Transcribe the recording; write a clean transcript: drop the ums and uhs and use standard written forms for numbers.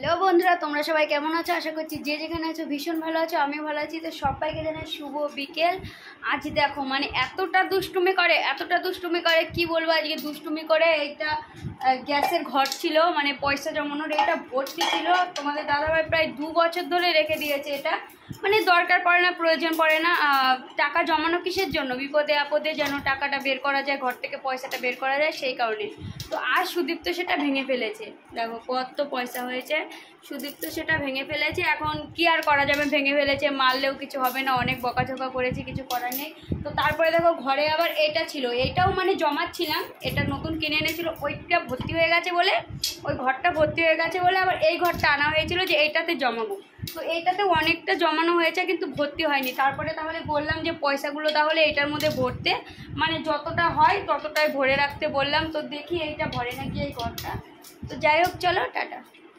Hello বন্ধুরা, তোমরা সবাই কেমন আছো? আশা করছি যে যেখানে আছো ভীষণ ভালো আছো। আমি ভালো আছি। তো সবাইকে জানাই শুভ বিকেল। আজ দেখো মানে এতটা দুষ্টুমি করে কি বলবো। আজকে দুষ্টুমি করে এইটা গ্যাসের ঘর ছিল, মানে পয়সা জমানোর এটা ভর্তি ছিল। তোমাদের দাদাভাই প্রায় 2 বছর ধরে রেখে দিয়েছে এটা, মানে দরকার পড়ে না, প্রয়োজন পড়ে না। টাকা জমানো কিসের জন্য? বিপদে আপদে যেন টাকাটা বের করা যায়, ঘর থেকে পয়সাটা বের করা যায়, সেই কারণে। তো আর সুদীপ্ত সেটা ভেঙে ফেলেছে। দেখো কত পয়সা হয়েছে, সুদীপ্ত সেটা ভেঙে ফেলেছে। এখন কি আর করা যাবে, ভেঙে ফেলেছে, মারলেও কিছু হবে না, অনেক বকাঝকা করেছি, কিছু করার নেই। তো তারপরে দেখো ঘরে আবার এটা ছিল, এটাও মানে জমাচ্ছিলাম, এটা নতুন কিনে এনেছিল, ওইটা ভর্তি হয়ে গেছে বলে, ওই ঘরটা ভর্তি হয়ে গেছে বলে আবার এই ঘরটা আনা হয়েছিল যে এইটাতে জমাবো। তো এইটাতে অনেকটা জমানো হয়েছে কিন্তু ভর্তি হয়নি। তারপরে তাহলে বললাম যে পয়সাগুলো তাহলে এটার মধ্যে ভরতে, মানে যতটা হয় ততটাই ভরে রাখতে বললাম। তো দেখি এইটা ভরে নাকি এই ঘরটা। তো যাই হোক, চলো টাটা।